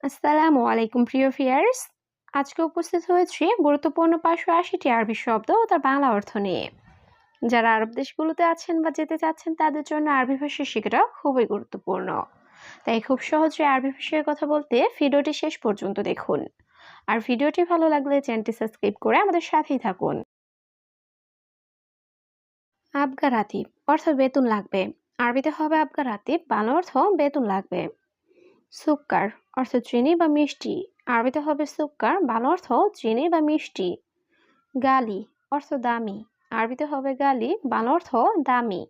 আসসালামু আলাইকুম প্রিয় ভিউয়ার্স। আজকে উপস্থিত হয়েছি গুরুত্বপূর্ণ 580টি আরবি শব্দ ও তার বাংলা অর্থ নিয়ে। যারা আরব দেশগুলোতে আছেন বা যেতে চাচ্ছেন তাদের জন্য আরবি ভাষা শেখাটা খুবই গুরুত্বপূর্ণ। তাই খুব সহজে আরবি ভাষায় কথা বলতে ভিডিওটি শেষ পর্যন্ত দেখুন। আর ভিডিওটি ভালো লাগলে চ্যানেলটি সাবস্ক্রাইব করে আমাদের সাথেই থাকুন। আবগা রাতিব অর্থ বেতন লাগবে। আরবিতে হবে আবগা রাতিব, বাংলা অর্থ বেতন লাগবে। সুক্কার অর্থ চিনি বা মিষ্টি। আরবিতে হবে সুক্কার, বাংলা অর্থ চিনি বা মিষ্টি। গালি অর্থ দামি। আরবিতে হবে গালি, বাংলা অর্থ দামি।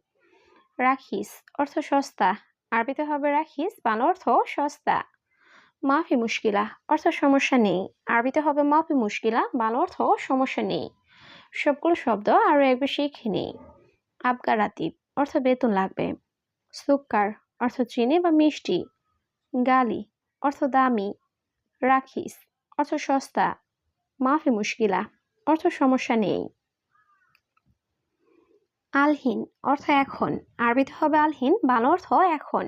রাখিস অর্থ সস্তা। আরবিতে হবে রাখিস, বাংলা অর্থ সস্তা। মাফি মুশকিলা অর্থ সমস্যা নেই। আরবিতে হবে মাফি মুশকিলা, বাংলা অর্থ সমস্যা নেই। সবগুলো শব্দ আরো একবার শিখে নিই। আবগা রাতিব অর্থ বেতন লাগবে। সুক্কার অর্থ চিনি বা মিষ্টি। গালি অর্থ দামি। রাখিস অর্থ সস্তা। মাফি মুশকিলা অর্থ সমস্যা নেই। আলহিন অর্থ এখন। আরবিতে হবে আলহিন, বাংলা অর্থ এখন।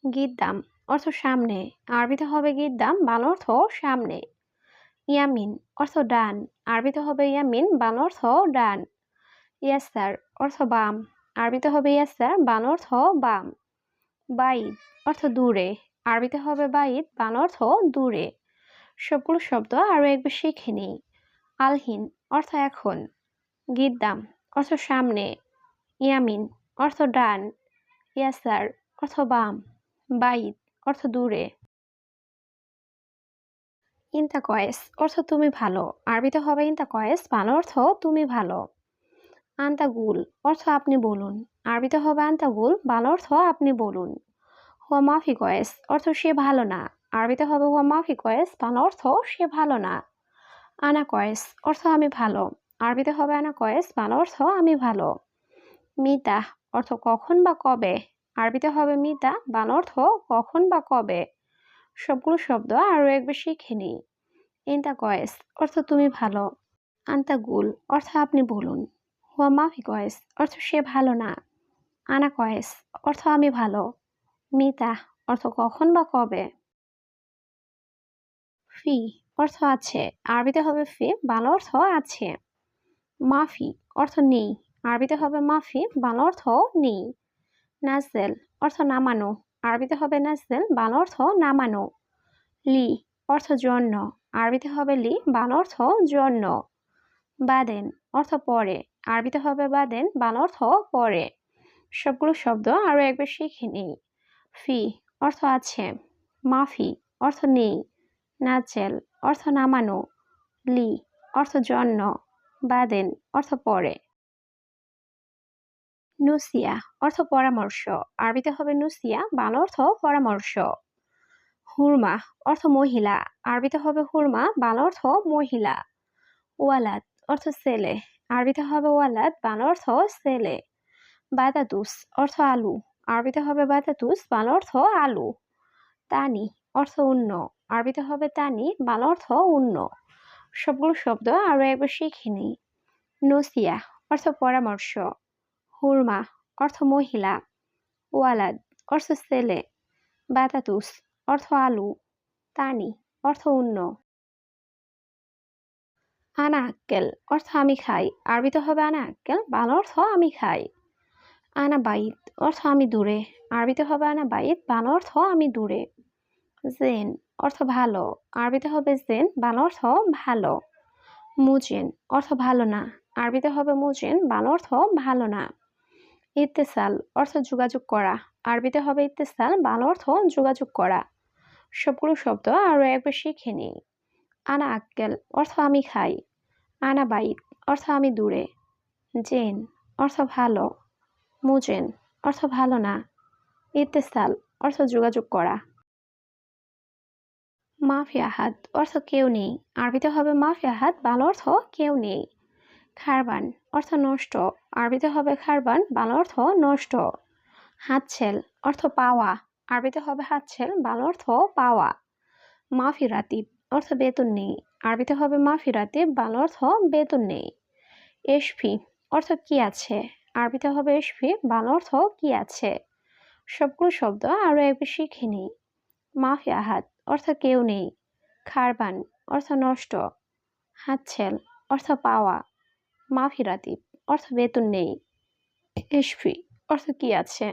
গিদ্দাম অর্থ সামনে। আরবিতে হবে গিদ্দাম, বাংলা অর্থ সামনে। ইয়ামিন অর্থ ডান। আরবিতে হবে ইয়ামিন, বাংলা অর্থ ডান। ইয়াসার অর্থ বাম। আরবিতে হবে ইয়াসার, বাংলা অর্থ বাম। বাইদ অর্থ দূরে। আরবিতে হবে বাইদ, বাংলা অর্থ দূরে। সবগুলো শব্দ আরো একবার শিখে নিই। আলহিন অর্থ এখন। গিদ্দাম অর্থ সামনে। ইয়ামিন অর্থ ডান। ইয়াসার অর্থ বাম। বাইদ অর্থ দূরে। ইনতা কয়েস অর্থ তুমি ভালো। আরবিতে হবে ইনতা কয়েস, বাংলা অর্থ তুমি ভালো। আন্তাগুল অর্থ আপনি বলুন। আরবিতে হবে আন্তাগুল, বাংলা অর্থ আপনি বলুন। হুয়া মাফি কয়েস অর্থ সে ভালো না। আরবিতে হবে হুয়া মাফি কয়েস, বাংলা অর্থ সে ভালো না। আনা কয়েস অর্থ আমি ভালো। আরবিতে হবে আনা কয়েস, বাংলা অর্থ আমি ভালো। মিতা অর্থ কখন বা কবে। আরবিতে হবে মিতা, বাংলা অর্থ কখন বা কবে। সবগুলো শব্দ আরো একবার শিখে নিই। ইনতা কয়েস অর্থ তুমি ভালো। আন্তাগুল অর্থ আপনি বলুন। হুয়া মাফি কয়েস অর্থ সে ভালো না। আনা কয়েস অর্থ আমি ভালো। মিতা অর্থ কখন বা কবে। ফি অর্থ আছে। আরবিতে হবে ফি, বাংলা অর্থ আছে। মাফি অর্থ নেই। আরবিতে হবে মাফি, বাংলা অর্থ নেই। নাজেল অর্থ নামানো। আরবিতে হবে নাজেল, বাংলা অর্থ নামানো। লি অর্থ জন্য। আরবিতে হবে লি, বাংলা অর্থ জন্য। বাদেন অর্থ পরে। আরবিতে হবে বাদেন, বাংলা অর্থ পরে। সবগুলো শব্দ আরো একবার শিখে নিই। ফি অর্থ আছে। মাফি অর্থ নেই। নাজেল অর্থ নামানো। লি অর্থ জন্য। বাদেন অর্থ পরে। নুসিয়া অর্থ পরামর্শ। আরবিতে হবে নুসিয়া, বাংলা অর্থ পরামর্শ। হুরমা অর্থ মহিলা। আরবিতে হবে হুরমা, বাংলা অর্থ মহিলা। ওয়ালাদ অর্থ ছেলে। আরবিতে হবে ওয়ালাদ, বাংলা অর্থ ছেলে। বাতাতুস অর্থ আলু। আরবিতে হবে বাতাতুস, বাংলা অর্থ আলু। তানি অর্থ অন্য। আরবিতে হবে তানি, বাংলা অর্থ অন্য। সবগুলো শব্দ আরো একবার শিখে নিই। নসিয়া অর্থ পরামর্শ। হুরমা অর্থ মহিলা। ওয়ালাদ অর্থ ছেলে। বাতাতুস অর্থ আলু। তানি অর্থ অন্য। আনা আক্কেল অর্থ আমি খাই। আরবিতে হবে আনা আক্কেল, বাংলা অর্থ আমি খাই। আনা বাইত অর্থ আমি দূরে। আরবিতে হবে আনা বাইত, বাংলা অর্থ আমি দূরে। জেন অর্থ ভালো। আরবিতে হবে জেন, বাংলা অর্থ ভালো। মুজেন অর্থ ভালো না। আরবিতে হবে মুজেন, বাংলা অর্থ ভালো না। ইত্তেসাল অর্থ যোগাযোগ করা। আরবিতে হবে ইত্তেসাল, বাংলা অর্থ যোগাযোগ করা। সবগুলো শব্দ আরো একবার শিখে নিই। আনা আক্কেল অর্থ আমি খাই। আনা বাইত অর্থ আমি দূরে। জেন অর্থ ভালো। মুজেন অর্থ ভালো না। ইত্তেসাল অর্থ যোগাযোগ করা। মাফি আহাদ অর্থ কেউ নেই। আরবিতে হবে মাফি আহাদ, বাংলা অর্থ কেউ নেই। খারবান অর্থ নষ্ট। আরবিতে হবে খারবান, বাংলা অর্থ নষ্ট। হাতছেল অর্থ পাওয়া। আরবিতে হবে হাতছেল, বাংলা অর্থ পাওয়া। মাফি রাতিব অর্থ বেতন নেই। আরবিতে হবে মাফি রাতিব, বাংলা অর্থ বেতন নেই। এসফি অর্থ কি আছে। আরবিতে হবে এসফি, বাংলা অর্থ কি আছে। সবগুলো শব্দ আরো একবার শিখে নিই। মাফি আহাদ অর্থ কেউ নেই। খারবান অর্থ নষ্ট। হাতছেল অর্থ পাওয়া। মাফি রাতিব অর্থ বেতন নেই। এসফি অর্থ কি আছে।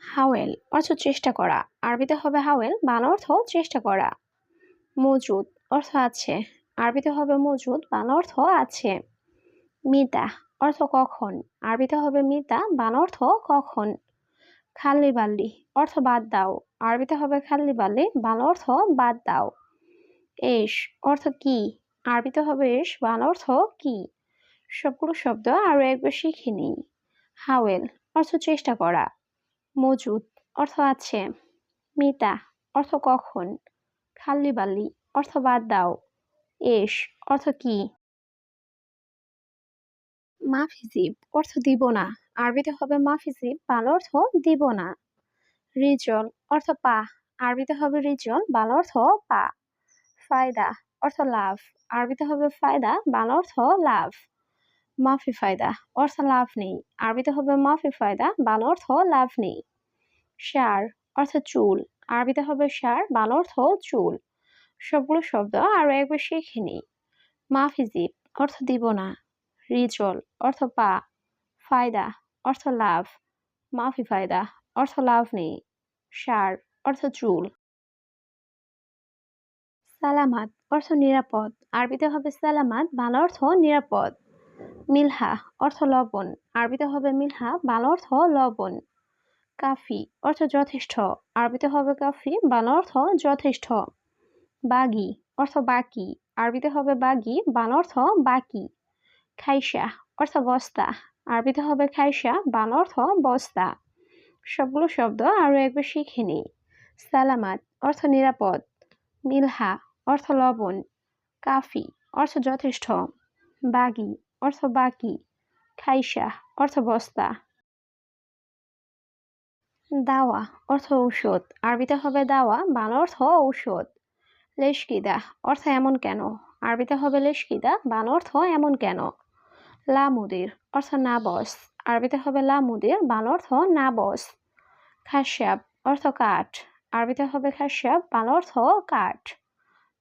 হাওয়েল অর্থ চেষ্টা করা। আরবিতে হবে হাওয়েল, বাংলা অর্থ চেষ্টা করা। মজুদ অর্থ আছে। আরবিতে হবে মজুদ, বাংলা অর্থ আছে। মিতা অর্থ কখন। আরবিতে হবে মিতা, বাংলা অর্থ কখন। খাল্লি বাল্লি অর্থ বাদ দাও। আরবিতে হবে খাল্লি বাল্লি, বাংলা অর্থ বাদ দাও। এস অর্থ কি। আরবিতে হবে এস, বাংলা অর্থ কি। সবগুলো শব্দ আরো একবার শিখে নিই। হাওয়েল অর্থ চেষ্টা করা। মজুদ অর্থ আছে। মিতা অর্থ কখন। খাল্লি বাল্লি অর্থ বাদ দাও। এস অর্থ কি। মাফিজিব অর্থ দিব না। আরবিতে হবে মাফিজিব, বাংলা অর্থ দিব না। রিজল অর্থ পা। আরবিতে হবে রিজল, বাংলা অর্থ পা। ফায়দা অর্থ লাভ। আরবিতে হবে ফায়দা, বাংলা অর্থ লাভ। মাফি ফায়দা অর্থ লাভ নেই। আরবিতে হবে মাফি ফায়দা, বাংলা অর্থ লাভ নেই। শার অর্থ চুল। আরবিতে হবে শার, বাংলা অর্থ চুল। সবগুলো শব্দ আরো একবার শিখে নিই। মাফিজিব অর্থ দিব না। রিজল অর্থ পা। ফায়দা অর্থ লাভ। মাফি ফায়দা অর্থ লাভ নেই। শার অর্থ চুল। সালামাত অর্থ নিরাপদ। আরবিতে হবে সালামাত, বাংলা অর্থ নিরাপদ। মিলহা অর্থ লবণ। আরবিতে হবে মিলহা, বাংলা অর্থ লবণ। কাফি অর্থ যথেষ্ট। আরবিতে হবে কাফি, বাংলা অর্থ যথেষ্ট। বাগি অর্থ বাকি। আরবিতে হবে বাগি, বাংলা অর্থ বাকি। খাইসা অর্থ বস্তা। আরবিতে হবে খাইসা, বাংলা অর্থ বস্তা। সবগুলো শব্দ আরো একবার শিখে নিই। সালামাত অর্থ নিরাপদ। মিলহা অর্থ লবণ। কাফি অর্থ যথেষ্ট। বাগি অর্থ বাকি। খাইসা অর্থ বস্তা। দাওয়া অর্থ ঔষধ। আরবিতে হবে দাওয়া, বাংলা অর্থ ঔষধ। লেশকিদা অর্থ এমন কেন। আরবিতে হবে লেশকিদা, বাংলা অর্থ এমন কেন। লামুদির অর্থ না বস। আরবিতে হবে লামুদির, বাংলা অর্থ না বস। খাসাব অর্থ কাঠ। আরবিতে হবে খাসাব, বাংলা অর্থ কাঠ।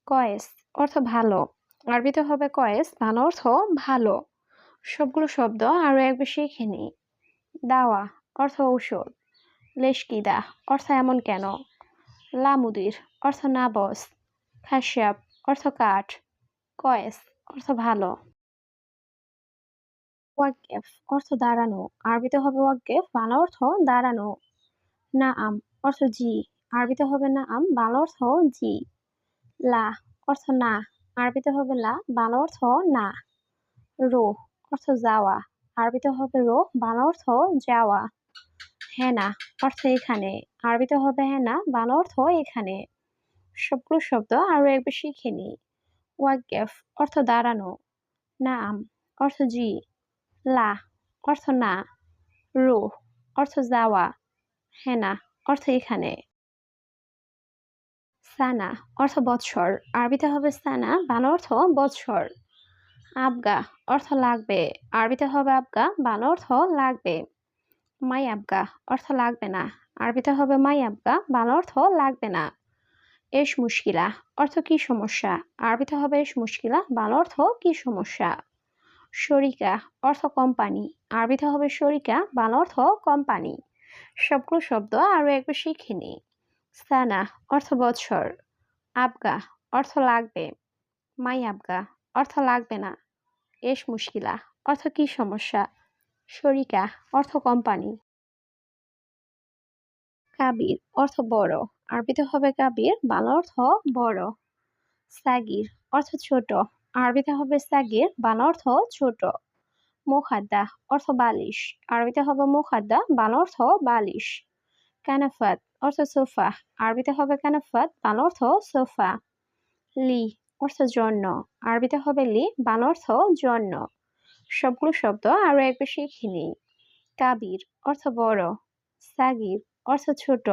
কয়েস অর্থ ভালো। আরবিতে হবে কয়েস, বাংলা অর্থ ভালো। সবগুলো শব্দ আরো একবার শিখে নিই। দাওয়া অর্থ ঔষধ। লেশকিদা অর্থ এমন কেন। লামুদির অর্থ না বস। খাসাব অর্থ কাঠ। কয়েস অর্থ ভালো। ওয়াক্কেফ অর্থ দাঁড়ানো। আরবিতে হবে ওয়াক্কেফ, বাংলা অর্থ দাঁড়ানো। নাআম অর্থ জি। আরবিতে হবে নাআম, বাংলা অর্থ জি। লা অর্থ না। আরবিতে হবে লা, বাংলা অর্থ না। রোহ অর্থ যাওয়া। আরবিতে হবে রোহ, বাংলা অর্থ যাওয়া। হেনা অর্থ এখানে। আরবিতে হবে হেনা, বাংলা অর্থ এখানে। সবগুলো শব্দ আরো একবার শিখে নিই। ওয়াক্কেফ অর্থ দাঁড়ানো। নাআম অর্থ জি। লা অর্থ না। রোহ অর্থ যাওয়া। হেনা অর্থ এখানে। সানা অর্থ বৎসর। আরবিতে হবে সানা, বাংলা অর্থ বৎসর। আবগা অর্থ লাগবে। আরবিতে হবে আবগা, বাংলা অর্থ লাগবে। মাই আবগা অর্থ লাগবে না। আরবিতে হবে মাই আবগা, বাংলা অর্থ লাগবে না। এস মুশকিলা অর্থ কি সমস্যা। আরবিতে হবে এস মুশকিলা, বাংলা অর্থ কি সমস্যা। শরিকা অর্থ কোম্পানি। আরবিতে হবে শরিকা, বাংলা অর্থ কোম্পানি। সবগুলো শব্দ আরো একবার শিখে নিই। সানা অর্থ বৎসর। আবগা অর্থ লাগবে। মাই আবগা অর্থ লাগবে না। এস মুশকিলা অর্থ কি সমস্যা। শরিকা অর্থ কোম্পানি। কাবির অর্থ বড়। আরবিতে হবে কাবির, বাংলা অর্থ বড়। সাগির অর্থ ছোট। আরবিতে হবে সাগির, বাংলা অর্থ ছোট। মুখাদ্দা অর্থ বালিশ। আরবিতে হবে মুখাদ্দা, বাংলা অর্থ বালিশ। কানাফাত অর্থ সোফা। আরবিতে হবে কানাফাত, বাংলা অর্থ সোফা। লি অর্থ জন্য। আরবিতে হবে লি, বাংলা অর্থ জন্য। সবগুলো শব্দ আরো একবার শিখে নিই। কাবির অর্থ বড়। সাগির অর্থ ছোট।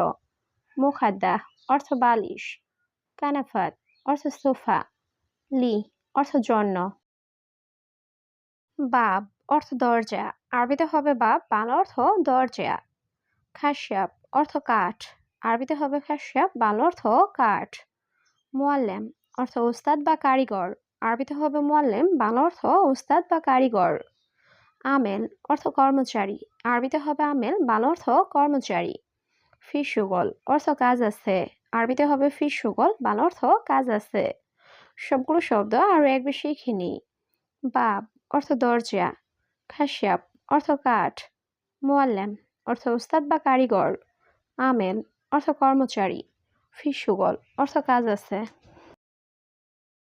মুখাদ্দা অর্থ বালিশ। কানাফাত অর্থ সোফা। লি অর্থ জন্য। বাব অর্থ দরজা। আরবিতে হবে বাব, বাংলা অর্থ দরজা। খাসাব অর্থ কাঠ। আরবিতে হবে খাসিয়াব, বাংলা অর্থ কাঠ। মুআল্লেম অর্থ উস্তাদ বা কারিগর, আরবিতে হবে মুআল্লেম, বাংলা অর্থ উস্তাদ বা কারিগর। আমেল অর্থ কর্মচারী, আরবিতে হবে আমেল, বাংলা অর্থ কর্মচারী। ফি শুগল অর্থ কাজ আছে, আরবিতে হবে ফি শুগল, বাংলা অর্থ কাজ আছে। সবগুলো শব্দ আরো একবার শিখে নিই। বাব অর্থ দরজা, খাসিয়াব অর্থ কাঠ, মুআল্লেম অর্থ উস্তাদ বা কারিগর, আমেল অর্থ কর্মচারী, ফি শুগল অর্থ কাজ আছে।